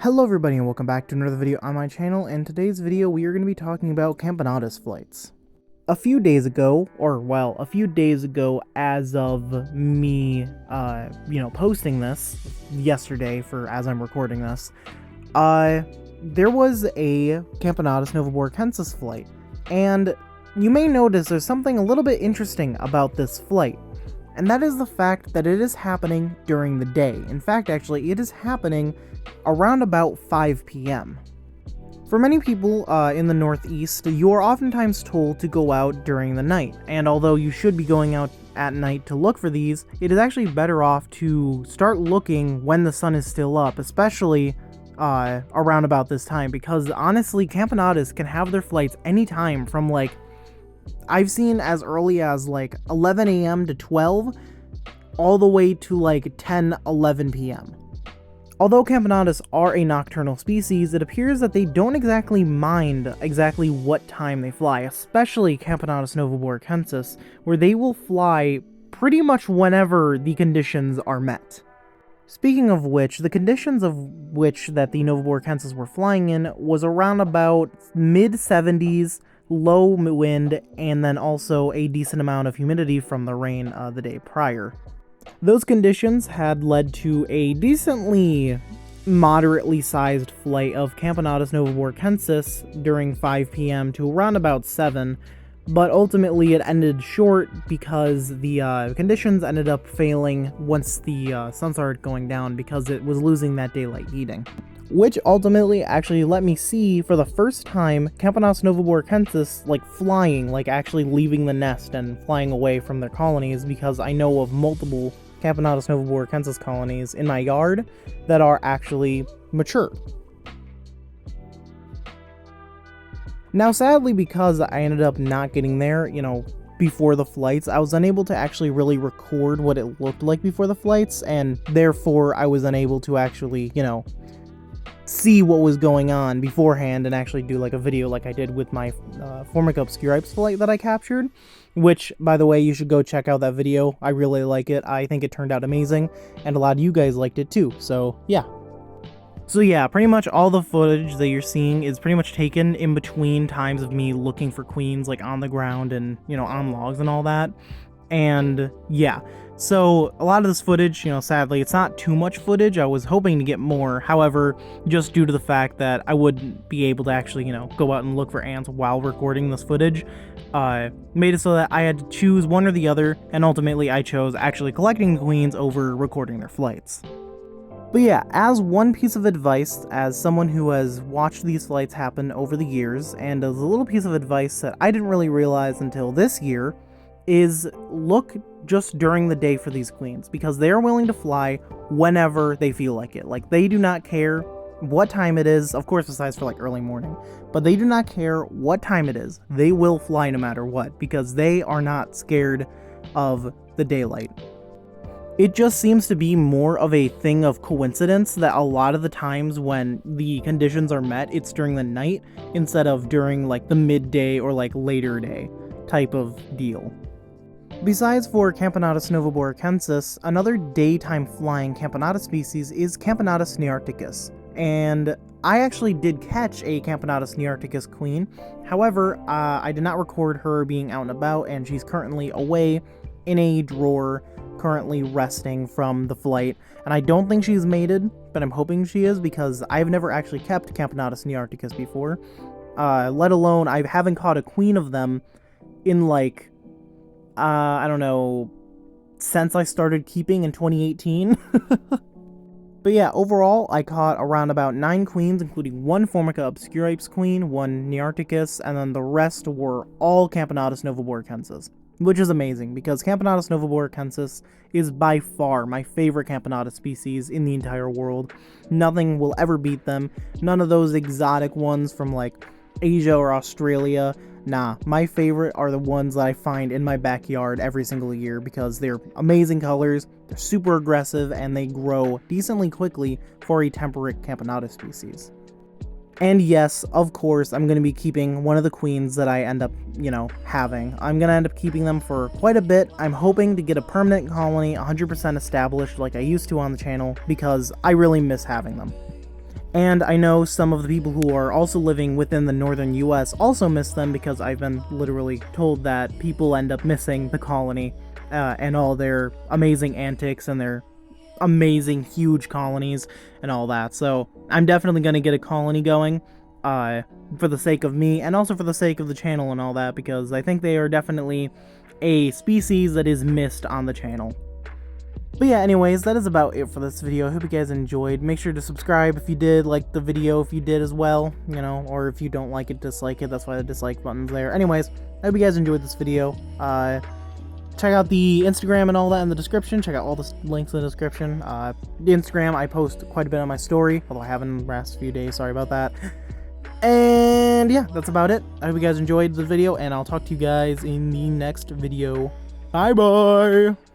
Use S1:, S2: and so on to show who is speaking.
S1: Hello everybody and welcome back to another video on my channel. In today's video we are going to be talking about Camponotus flights. A few days ago as of me, posting this yesterday for as I'm recording this, there was a Camponotus novaeboracensis flight. And you may notice there's something a little bit interesting about this flight. And that is the fact that it is happening during the day. In fact, actually, it is happening around about 5 p.m. For many people in the Northeast, you are oftentimes told to go out during the night. And although you should be going out at night to look for these, it is actually better off to start looking when the sun is still up, especially around about this time. Because honestly, Camponotus can have their flights anytime from I've seen as early as 11 a.m. to 12, all the way to 10, 11 p.m. Although Camponotus are a nocturnal species, it appears that they don't exactly mind exactly what time they fly, especially Camponotus novaeboracensis, where they will fly pretty much whenever the conditions are met. Speaking of which, the conditions of which that the novaeboracensis were flying in was around about mid-70s, low wind, and then also a decent amount of humidity from the rain the day prior. Those conditions had led to a decently moderately sized flight of Camponotus novaeboracensis during 5 p.m. to around about 7, but ultimately it ended short because the conditions ended up failing once the sun started going down because it was losing that daylight heating. Which ultimately actually let me see for the first time Camponotus novaeboracensis flying, actually leaving the nest and flying away from their colonies, because I know of multiple Camponotus novaeboracensis colonies in my yard that are actually mature. Now sadly, because I ended up not getting there, before the flights, I was unable to actually really record what it looked like before the flights, and therefore I was unable to actually, see what was going on beforehand and actually do a video like I did with my Formica obscuripes flight that I captured, which, by the way, you should go check out that video. I really like it. I think it turned out amazing, and a lot of you guys liked it too, so yeah. So yeah, pretty much all the footage that you're seeing is pretty much taken in between times of me looking for queens on the ground and, on logs and all that. And yeah, so a lot of this footage, sadly, it's not too much footage. I was hoping to get more. However, just due to the fact that I wouldn't be able to actually, go out and look for ants while recording this footage, made it so that I had to choose one or the other, and ultimately I chose actually collecting the queens over recording their flights. But yeah, as one piece of advice, as someone who has watched these flights happen over the years, and as a little piece of advice that I didn't really realize until this year, is look just during the day for these queens, because they are willing to fly whenever they feel like it. They do not care what time it is, of course besides for early morning, but they do not care what time it is. They will fly no matter what, because they are not scared of the daylight. It just seems to be more of a thing of coincidence that a lot of the times when the conditions are met, it's during the night instead of during the midday or later day type of deal. Besides for Camponotus novaeboracensis, another daytime flying Camponotus species is Camponotus nearcticus, and I actually did catch a Camponotus nearcticus queen. However, I did not record her being out and about, and she's currently away in a drawer, currently resting from the flight, and I don't think she's mated, but I'm hoping she is, because I've never actually kept Camponotus nearcticus before, let alone I haven't caught a queen of them in I don't know, since I started keeping in 2018. But yeah, overall, I caught around about 9 queens, including 1 Formica obscuripes queen, 1 nearcticus, and then the rest were all Camponotus novaeboracensis, which is amazing, because Camponotus novaeboracensis is by far my favorite Camponotus species in the entire world. Nothing will ever beat them. None of those exotic ones from Asia or Australia. Nah, my favorite are the ones that I find in my backyard every single year, because they're amazing colors, they're super aggressive, and they grow decently quickly for a temperate Camponotus species. And yes, of course, I'm going to be keeping one of the queens that I end up, having. I'm going to end up keeping them for quite a bit. I'm hoping to get a permanent colony 100% established like I used to on the channel, because I really miss having them. And I know some of the people who are also living within the northern US also miss them, because I've been literally told that people end up missing the colony and all their amazing antics and their amazing huge colonies and all that. So I'm definitely going to get a colony going for the sake of me and also for the sake of the channel and all that, because I think they are definitely a species that is missed on the channel. But yeah, anyways, that is about it for this video. I hope you guys enjoyed. Make sure to subscribe if you did, like the video if you did as well, you know, or if you don't like it, dislike it. That's why the dislike button's there. Anyways, I hope you guys enjoyed this video. Check out the Instagram and all that in the description. Check out all the links in the description. The Instagram, I post quite a bit on my story, although I haven't in the last few days. Sorry about that. And yeah, that's about it. I hope you guys enjoyed the video, and I'll talk to you guys in the next video. Bye-bye!